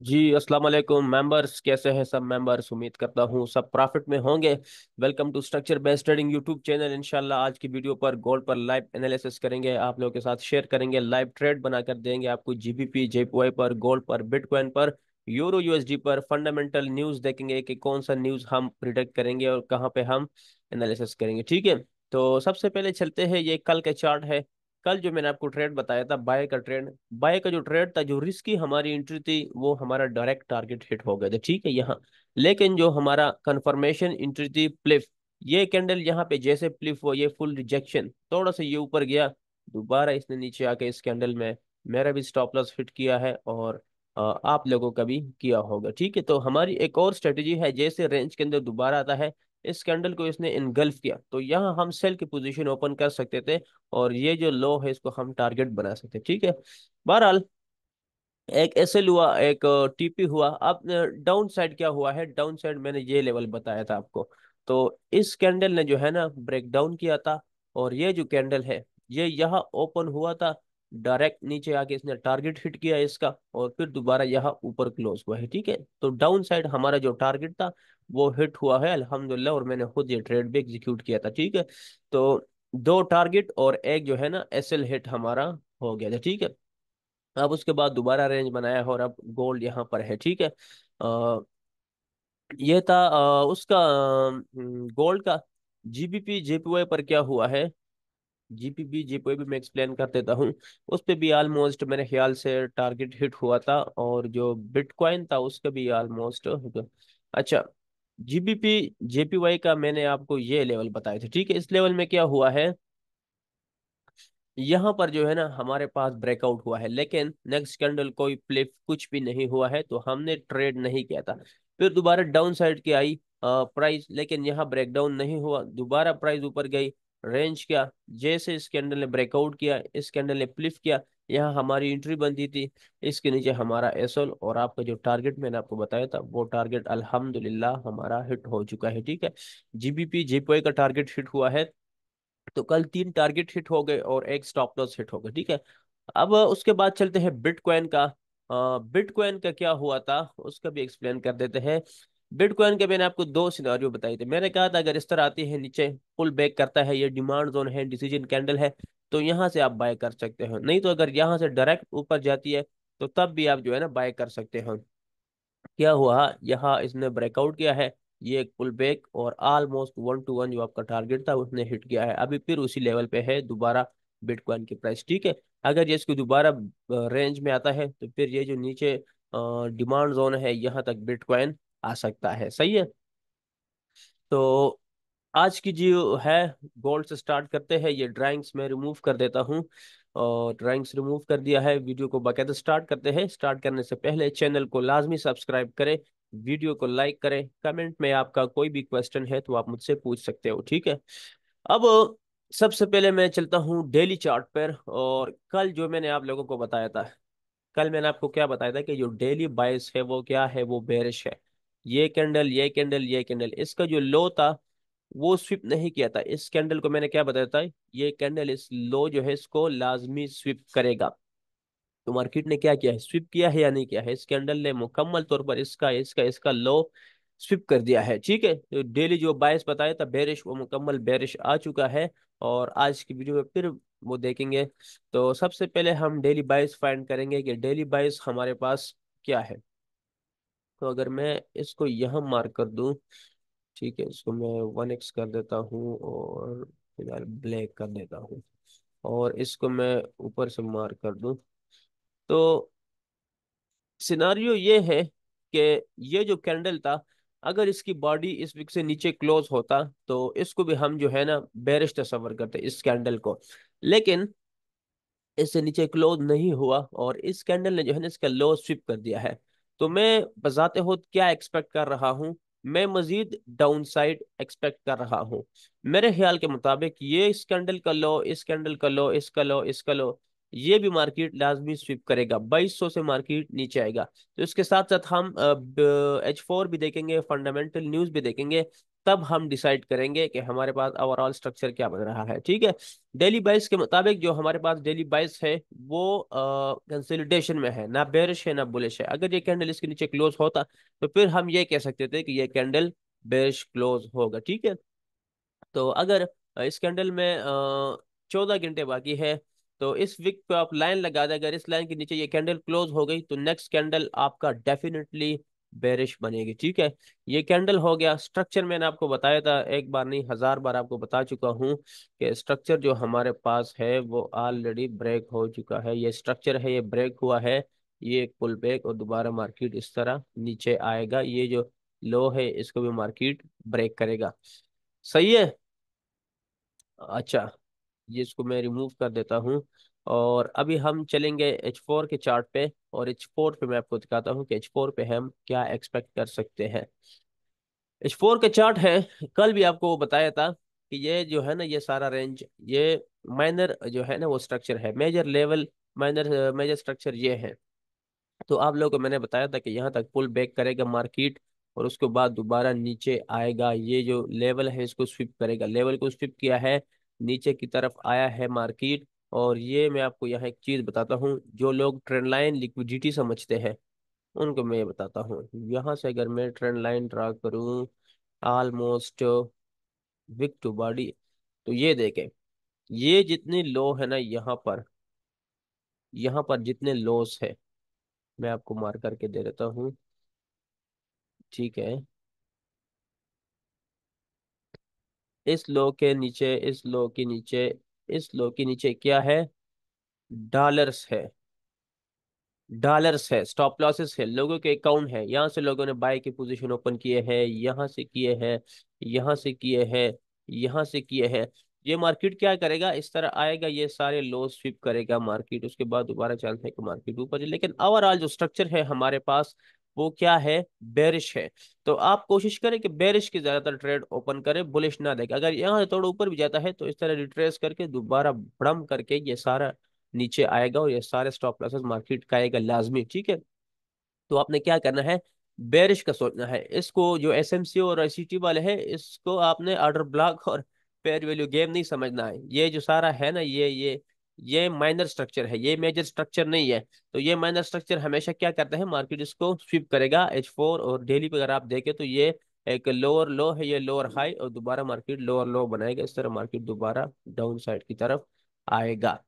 जी अस्सलाम वालेकुम मेंबर्स, कैसे हैं सब मेंबर्स। उम्मीद करता हूँ सब प्रॉफिट में होंगे। Welcome to structure based trading YouTube channel. इंशाल्लाह आज की वीडियो पर गोल्ड पर लाइव एनालिसिस करेंगे, आप लोगों के साथ शेयर करेंगे, लाइव ट्रेड बनाकर देंगे आपको। जीबीपी जेपीवाई पर, गोल्ड पर, बिटकॉइन पर, यूरो यूएसडी पर फंडामेंटल न्यूज देखेंगे कि कौन सा न्यूज हम प्रिडिक्ट करेंगे और कहाँ पे हम एनालिसिस करेंगे। ठीक है, तो सबसे पहले चलते हैं, ये कल का चार्ट है। कल जो मैंने आपको ट्रेड बताया था, बाय का ट्रेड, बाय का जो ट्रेड था, जो रिस्की हमारी एंट्री थी, वो हमारा डायरेक्ट टारगेट हिट हो गया था। ठीक है यहाँ, लेकिन जो हमारा कंफर्मेशन एंट्री थी प्लिफ, ये कैंडल यहाँ पे जैसे प्लिफ हो, ये फुल रिजेक्शन, थोड़ा सा ये ऊपर गया, दोबारा इसने नीचे आके इस कैंडल में मेरा भी स्टॉप लॉस हिट किया है और आप लोगों का भी किया होगा। ठीक है, तो हमारी एक और स्ट्रेटेजी है, जैसे रेंज के अंदर दोबारा आता है, इस कैंडल को इसने इनगल्फ किया तो यहाँ हम सेल की पोजीशन ओपन कर सकते थे और ये जो लो है इसको हम टारगेट बना सकते हैं। ठीक है, बहरहाल एक एसएल हुआ, एक टीपी हुआ। अब डाउन साइड क्या हुआ है, डाउन साइड मैंने ये लेवल बताया था आपको। तो इस कैंडल ने जो है ना ब्रेक डाउन किया था और ये जो कैंडल है ये यहाँ ओपन हुआ था, डायरेक्ट नीचे आके इसने टारगेट हिट किया इसका और फिर दोबारा यहाँ ऊपर क्लोज हुआ है। ठीक है, तो डाउन साइड हमारा जो टारगेट था वो हिट हुआ है अल्हम्दुलिल्लाह, और मैंने खुद ये ट्रेड भी एग्जीक्यूट किया था। ठीक है, तो दो टारगेट और एक जो है ना एसएल हिट हमारा हो गया था। ठीक है, अब उसके बाद दोबारा रेंज बनाया है और अब गोल्ड यहाँ पर है। ठीक है, ये था उसका गोल्ड का। जीबीपी जेपीवाई पर क्या हुआ है, जीपीपी जेपीवाई भी मैं एक्सप्लेन कर देता हूँ। उस पे भी ऑलमोस्ट मेरे ख्याल से टारगेट हिट हुआ था और जो बिटकॉइन था उसका भी ऑलमोस्ट। अच्छा, जीबीपी जेपीवाई का मैंने आपको ये लेवल बताए थे। ठीक है, इस लेवल में क्या हुआ है, यहाँ पर जो है ना हमारे पास ब्रेकआउट हुआ है, लेकिन नेक्स्ट कैंडल कोई फ्लिप कुछ भी नहीं हुआ है तो हमने ट्रेड नहीं किया था। फिर दोबारा डाउन साइड की आई प्राइस, लेकिन यहाँ ब्रेकडाउन नहीं हुआ, दोबारा प्राइस ऊपर गई, रेंज क्या, जैसे इस कैंडल ने ब्रेकआउट किया, इस कैंडल ने फ्लिप किया, यहाँ हमारी एंट्री बनती थी, इसके नीचे हमारा एसएल और आपका जो टारगेट मैंने आपको बताया था वो टारगेट अल्हम्दुलिल्लाह हमारा हिट हो चुका है। ठीक है, जीबीपी जेपीवाई का टारगेट हिट हुआ है, तो कल तीन टारगेट हिट हो गए और एक स्टॉप लॉस हिट हो गया। ठीक है, अब उसके बाद चलते हैं बिटकॉइन का। बिटकॉइन का क्या हुआ था उसका भी एक्सप्लेन कर देते हैं। बिटकॉइन के मैंने आपको दो सिनारियो बताए थे। मैंने कहा था अगर इस तरह आती है नीचे, पुल बैक करता है, ये डिमांड जोन है, डिसीजन कैंडल है, तो यहाँ से आप बाय कर सकते हो, नहीं तो अगर यहाँ से डायरेक्ट ऊपर जाती है तो तब भी आप जो है ना बाय कर सकते हो। क्या हुआ, यहाँ इसने ब्रेकआउट किया है, ये एक पुल बैक और ऑलमोस्ट वन टू वन जो आपका टारगेट था उसने हिट किया है, अभी फिर उसी लेवल पे है दोबारा बिटकॉइन की प्राइस। ठीक है, अगर ये इसको दोबारा रेंज में आता है तो फिर ये जो नीचे डिमांड जोन है यहाँ तक बिटकॉइन आ सकता है। सही है, तो आज की जो है गोल्ड से स्टार्ट करते हैं। ये ड्राइंग्स मैं रिमूव कर देता हूँ और ड्राइंग्स रिमूव कर दिया है। वीडियो को बाकायदा स्टार्ट करते हैं। स्टार्ट करने से पहले चैनल को लाजमी सब्सक्राइब करें, वीडियो को लाइक करें, कमेंट में आपका कोई भी क्वेश्चन है तो आप मुझसे पूछ सकते हो। ठीक है, अब सबसे पहले मैं चलता हूँ डेली चार्ट पर। और कल जो मैंने आप लोगों को बताया था, कल मैंने आपको क्या बताया था कि जो डेली बायस है वो क्या है, वो बेरिश है। ये कैंडल, ये कैंडल, ये कैंडल, इसका जो लो था वो स्विप नहीं किया था। इस कैंडल को मैंने क्या बताया था, ये कैंडल इस लो जो है इसको लाजमी स्विप करेगा। तो मार्केट ने क्या किया है, स्विप किया है या नहीं किया है, इस कैंडल ने मुकम्मल तौर पर इसका इसका इसका लो स्विप कर दिया है। ठीक है, तो डेली जो बायस बताया था बेरिश, वो मुकम्मल बेरिश आ चुका है और आज की वीडियो में फिर वो देखेंगे। तो सबसे पहले हम डेली बायस फाइंड करेंगे कि डेली बायस हमारे पास क्या है। तो अगर मैं इसको यहाँ मार्क कर दूं, ठीक है, इसको मैं 1x कर देता हूँ और फिलहाल ब्लैक कर देता हूँ और इसको मैं ऊपर से मार्क कर दूं, तो सिनारियो ये है कि ये जो कैंडल था, अगर इसकी बॉडी इस विक से नीचे क्लोज होता तो इसको भी हम जो है ना बेरिश तस्वर करते इस कैंडल को, लेकिन इससे नीचे क्लोज नहीं हुआ और इस कैंडल ने जो है ना इसका लो स्विप कर दिया है। तो मैं बजाते खुद क्या एक्सपेक्ट कर रहा हूँ, मैं मजीद डाउन साइड एक्सपेक्ट कर रहा हूँ। मेरे ख्याल के मुताबिक ये इस कैंडल का लो, इस कैंडल का लो, इसका लो, इसका लो, ये भी मार्केट लाजमी स्विप करेगा, 2200 से मार्केट नीचे आएगा। तो इसके साथ साथ हम H4 भी देखेंगे, फंडामेंटल न्यूज भी देखेंगे, तब हम डिसाइड करेंगे कि हमारे पास ओवरऑल स्ट्रक्चर क्या बन रहा है। ठीक है। डेली बाइस के मुताबिक जो हमारे पास डेली बाइस है वो कंसोलिडेशन में है, ना बेरिश है ना बुलिश है। अगर ये कैंडल इसके नीचे क्लोज होता तो फिर हम ये कह सकते थे कि ये कैंडल बेरिश क्लोज होगा। ठीक है। तो अगर इस कैंडल में 14 घंटे बाकी है, तो इस विक पे आप लाइन लगा दें, अगर इस लाइन के नीचे ये कैंडल क्लोज हो गई तो नेक्स्ट कैंडल आपका डेफिनेटली बेरिश बनेगी। ठीक है। ये कैंडल हो गया स्ट्रक्चर, मैंने आपको बताया था, एक बार नहीं 1000 बार आपको बता चुका हूँ कि स्ट्रक्चर जो हमारे पास है वो ऑलरेडी ब्रेक हो चुका है। ये स्ट्रक्चर है, ये ब्रेक हुआ है, ये एक पुल बैक और दोबारा मार्केट इस तरह नीचे आएगा। ये जो लो है इसको भी मार्केट ब्रेक करेगा। सही है। अच्छा, ये इसको मैं रिमूव कर देता हूँ। और अभी हम चलेंगे H4 के चार्ट पे, और H4 पे मैं आपको दिखाता हूँ कि H4 पे हम क्या एक्सपेक्ट कर सकते हैं। H4 के चार्ट है, कल भी आपको बताया था कि ये जो है ना, ये सारा रेंज, ये माइनर जो है ना वो स्ट्रक्चर है, major level minor major structure ये है। तो आप लोगों को मैंने बताया था कि यहाँ तक पुल बैक करेगा मार्केट, और उसके बाद दोबारा नीचे आएगा, ये जो लेवल है इसको स्विप करेगा, लेवल को स्विप किया है, नीचे की तरफ आया है मार्केट। और ये मैं आपको यहाँ एक चीज बताता हूँ, जो लोग ट्रेंड लाइन लिक्विडिटी समझते हैं उनको मैं ये बताता हूँ। यहाँ से अगर मैं ट्रेंड लाइन ड्रा करूँ ऑलमोस्ट विक टू बॉडी, तो ये देखें, ये जितनी लो है ना यहाँ पर जितने लोस है, मैं आपको मार करके दे देता हूँ। ठीक है। इस लो के नीचे, इस लो के नीचे, इस लो के नीचे क्या है? डॉलर्स है, डॉलर्स है, स्टॉप लॉसेस है, लोगों के अकाउंट है। यहाँ से लोगों ने बाय की पोजीशन ओपन किए हैं, यहाँ से किए हैं, यहाँ से किए हैं, यहाँ से किए हैं। ये मार्केट क्या करेगा, इस तरह आएगा, ये सारे लो स्विप करेगा मार्केट, उसके बाद दोबारा चांस है कि मार्केट ऊपर जाए। लेकिन ओवरऑल जो स्ट्रक्चर है हमारे पास वो क्या है? बेरिश है। तो आप कोशिश करें कि बेरिश की ज्यादातर ट्रेड ओपन करें, बुलिश ना देखें। अगर यहाँ से थोड़ा ऊपर भी जाता है तो इस तरह रिट्रेस करके दोबारा भड़म करके ये सारा नीचे आएगा, और ये सारे स्टॉप लॉसेस मार्केट का आएगा लाजमी। ठीक है। तो आपने क्या करना है, बेरिश का सोचना है। इसको जो एसएमसी और आईसीटी वाले हैं, इसको आपने ऑर्डर ब्लॉक और फेयर वैल्यू गेम नहीं समझना है। ये जो सारा है ना, ये माइनर स्ट्रक्चर है, ये मेजर स्ट्रक्चर नहीं है। तो ये माइनर स्ट्रक्चर हमेशा क्या करता है, मार्केट इसको स्विप करेगा। H4 और डेली पे अगर आप देखें तो ये एक लोअर लो है, ये लोअर हाई, और दोबारा मार्केट लोअर लो बनाएगा, इस तरह मार्केट दोबारा डाउन साइड की तरफ आएगा।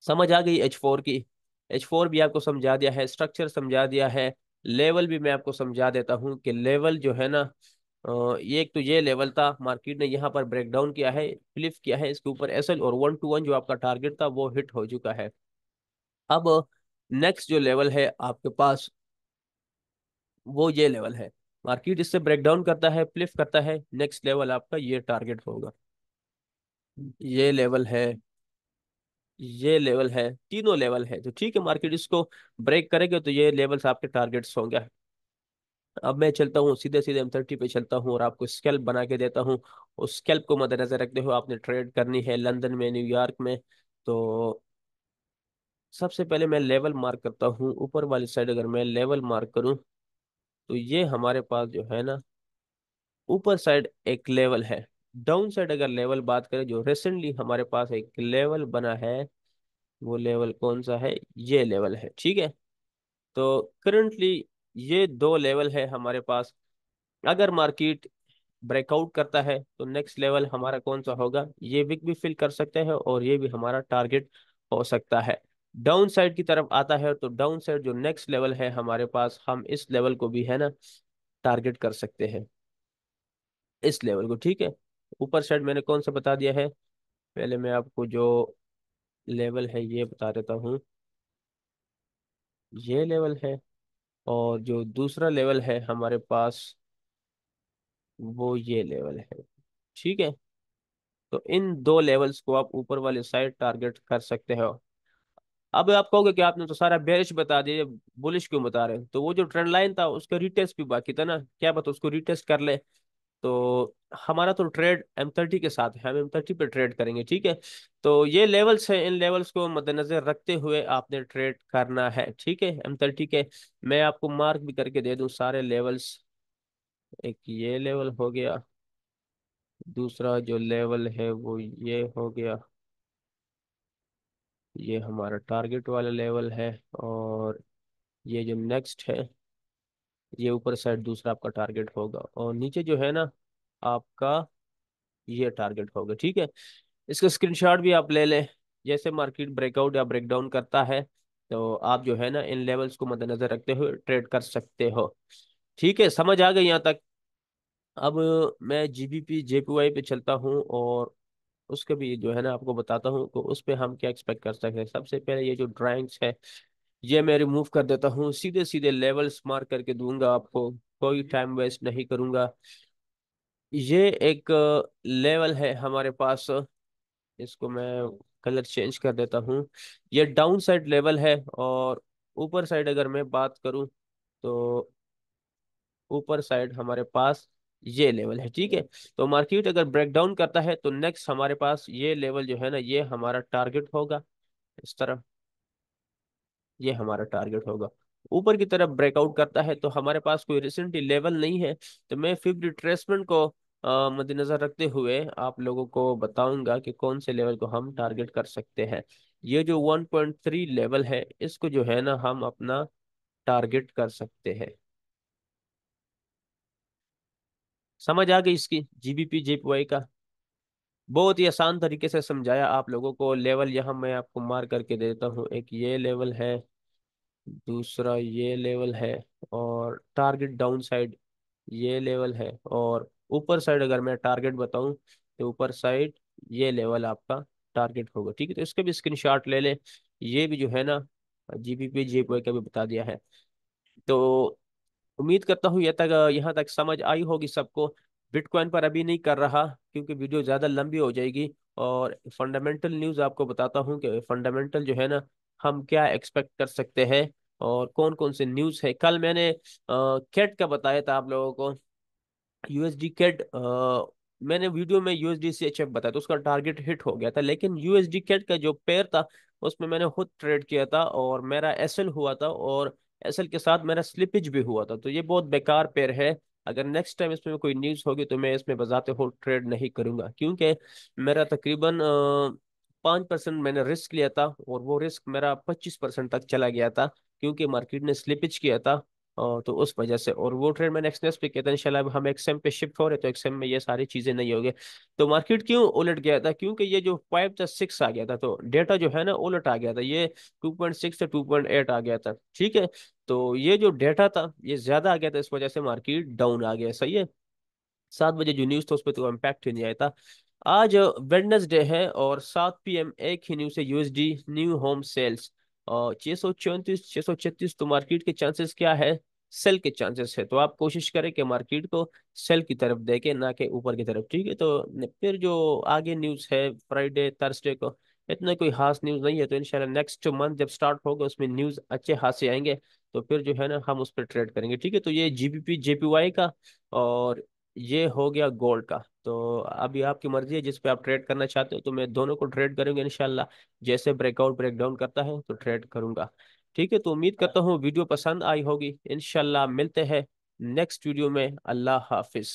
समझ आ गई H4 की? H4 भी आपको समझा दिया है, स्ट्रक्चर समझा दिया है, लेवल भी मैं आपको समझा देता हूँ कि लेवल जो है ना, ये एक तो ये लेवल था, मार्केट ने यहाँ पर ब्रेक डाउन किया है, फ्लिप किया है इसके ऊपर एसएल, और 1 to 1 जो आपका टारगेट था वो हिट हो चुका है। अब नेक्स्ट जो लेवल है आपके पास वो ये लेवल है, मार्केट इससे ब्रेक डाउन करता है, फ्लिप करता है, नेक्स्ट लेवल आपका ये टारगेट होगा। ये लेवल है, ये लेवल है, तीनों लेवल है। तो ठीक है, मार्केट इसको ब्रेक करेगा तो ये लेवल्स आपके टारगेट्स होंगे। अब मैं चलता हूँ सीधे सीधे M30 पे चलता हूँ और आपको स्कैल्प बना के देता हूँ। उस स्कैल्प को मद्देनजर रखते हुए आपने ट्रेड करनी है लंदन में, न्यूयॉर्क में। तो सबसे पहले मैं लेवल मार्क करता हूँ ऊपर वाली साइड। अगर मैं लेवल मार्क करूँ तो ये हमारे पास जो है ना, ऊपर साइड एक लेवल है। डाउन साइड अगर लेवल बात करें, जो रिसेंटली हमारे पास एक लेवल बना है, वो लेवल कौन सा है? ये लेवल है। ठीक है। तो करंटली ये दो लेवल है हमारे पास। अगर मार्केट ब्रेकआउट करता है तो नेक्स्ट लेवल हमारा कौन सा होगा? ये विक भी फिल कर सकते हैं और ये भी हमारा टारगेट हो सकता है। डाउन साइड की तरफ आता है तो डाउन साइड जो नेक्स्ट लेवल है हमारे पास, हम इस लेवल को भी है ना टारगेट कर सकते हैं, इस लेवल को। ठीक है। ऊपर साइड मैंने कौन सा बता दिया है, पहले मैं आपको जो लेवल है ये बता देता हूँ। ये लेवल है, और जो दूसरा लेवल है हमारे पास वो ये लेवल है। ठीक है। तो इन दो लेवल्स को आप ऊपर वाले साइड टारगेट कर सकते हो। अब आप कहोगे कि आपने तो सारा बेरिश बता दिया, बुलिश क्यों बता रहे हैं? तो वो जो ट्रेंड लाइन था उसका रिटेस्ट भी बाकी था ना, क्या बता, उसको रिटेस्ट कर ले। तो हमारा तो ट्रेड M30 के साथ है, हम M30 पे ट्रेड करेंगे, ठीक है। तो ये लेवल्स हैं, इन लेवल्स को मद्देनजर रखते हुए आपने ट्रेड करना है, ठीक है। M30 के मैं आपको मार्क भी करके दे दूं सारे लेवल्स। एक ये लेवल हो गया, दूसरा जो लेवल है वो ये हो गया, ये हमारा टारगेट वाला लेवल है। और ये जो नेक्स्ट है, ये ऊपर साइड दूसरा आपका टारगेट होगा, और नीचे जो है ना आपका ये टारगेट होगा, ठीक है। इसका स्क्रीनशॉट भी आप ले लें। जैसे मार्केट ब्रेकआउट या ब्रेकडाउन करता है तो आप जो है ना इन लेवल्स को मद्देनजर रखते हुए ट्रेड कर सकते हो, ठीक है। समझ आ गई यहाँ तक? अब मैं GBP JPY पे चलता हूँ और उसके भी जो है ना आपको बताता हूँ तो उस पे हम क्या एक्सपेक्ट कर सकते हैं। सबसे पहले ये जो ड्राइंग्स है ये मैं रिमूव कर देता हूँ, सीधे सीधे लेवल्स मार्क करके दूंगा आपको, कोई टाइम वेस्ट नहीं करूंगा। ये एक लेवल है हमारे पास, इसको मैं कलर चेंज कर देता हूँ। ये डाउन साइड लेवल है, और ऊपर साइड अगर मैं बात करूँ तो ऊपर साइड हमारे पास ये लेवल है, ठीक है। तो मार्केट अगर ब्रेक डाउन करता है तो नेक्स्ट हमारे पास ये लेवल जो है ना ये हमारा टारगेट होगा, इस तरह ये हमारा टारगेट होगा। ऊपर की तरफ ब्रेकआउट करता है तो हमारे पास कोई रिसेंटली लेवल नहीं है, तो मैं फिफ्थ रिट्रेसमेंट को मद्देनजर रखते हुए आप लोगों को बताऊंगा कि कौन से लेवल को हम टारगेट कर सकते हैं। ये जो 1.3 लेवल है इसको जो है ना हम अपना टारगेट कर सकते हैं। समझ आ गई इसकी GBP JPY का? बहुत ही आसान तरीके से समझाया आप लोगों को। लेवल यहाँ मैं आपको मार करके देता हूँ, एक ये लेवल है, दूसरा ये लेवल है, और टारगेट डाउन साइड ये लेवल है, और ऊपर साइड अगर मैं टारगेट बताऊं तो ऊपर साइड ये लेवल आपका टारगेट होगा, ठीक है। तो इसके भी स्क्रीनशॉट ले ले, ये भी जो है ना GBP JPY का भी बता दिया है। तो उम्मीद करता हूँ यहाँ तक समझ आई होगी सबको। बिटकॉइन पर अभी नहीं कर रहा क्योंकि वीडियो ज़्यादा लंबी हो जाएगी, और फंडामेंटल न्यूज़ आपको बताता हूँ कि फंडामेंटल जो है ना हम क्या एक्सपेक्ट कर सकते हैं, और कौन कौन से न्यूज़ है। कल मैंने कैट का बताया था आप लोगों को, USD कैट। मैंने वीडियो में USD CHF बताया तो उसका टारगेट हिट हो गया था, लेकिन USD कैट का जो पेयर था उसमें मैंने खुद ट्रेड किया था और मेरा SL हुआ था, और SL के साथ मेरा स्लिपेज भी हुआ था। तो ये बहुत बेकार पेयर है। अगर नेक्स्ट टाइम इसमें कोई न्यूज़ होगी तो मैं इसमें बजाते हो ट्रेड नहीं करूंगा, क्योंकि मेरा तकरीबन 5% मैंने रिस्क लिया था, और वो रिस्क मेरा 25% तक चला गया था क्योंकि मार्केट ने स्लिपेज किया था। तो उस वजह से, और वो ट्रेड मैंने एक्सनेस पे किया था। इंशाल्लाह अब हम XM पे शिफ्ट हो रहे तो XM में ये सारी चीजें नहीं होगी। तो मार्केट क्यों उलट गया था? क्योंकि ये जो 5 था 6 आ गया था, तो डेटा जो है ना उलट आ गया था, ये 2.6 से 2.8 आ गया था, ठीक है। तो ये जो डेटा था ये ज्यादा आ गया था, इस वजह से मार्केट डाउन आ गया, सही है। 7 बजे जो न्यूज़ था उस पर तो इम्पैक्ट ही नहीं आया था। आज वेडनेसडे है और 7 PM एक ही न्यूज़ है, USD न्यू होम सेल्स, और 634 636, तो मार्केट के चांसेस क्या है? सेल के चांसेस है। तो आप कोशिश करें कि मार्केट को सेल की तरफ देखें, ना कि ऊपर की तरफ, ठीक है। तो फिर जो आगे न्यूज़ है फ्राइडे थर्सडे को, इतना कोई खास न्यूज़ नहीं है। तो इंशाल्लाह नेक्स्ट मंथ जब स्टार्ट होगा उसमें न्यूज़ अच्छे खासे आएंगे, तो फिर जो है ना हम उस पर ट्रेड करेंगे, ठीक है। तो ये GBP JPY का, और ये हो गया गोल्ड का। तो अभी आपकी मर्जी है जिस पे आप ट्रेड करना चाहते हो, तो मैं दोनों को ट्रेड करूंगा इंशाल्लाह। जैसे ब्रेकआउट ब्रेकडाउन करता है तो ट्रेड करूंगा, ठीक है। तो उम्मीद करता हूँ वीडियो पसंद आई होगी। इंशाल्लाह मिलते हैं नेक्स्ट वीडियो में। अल्लाह हाफिज।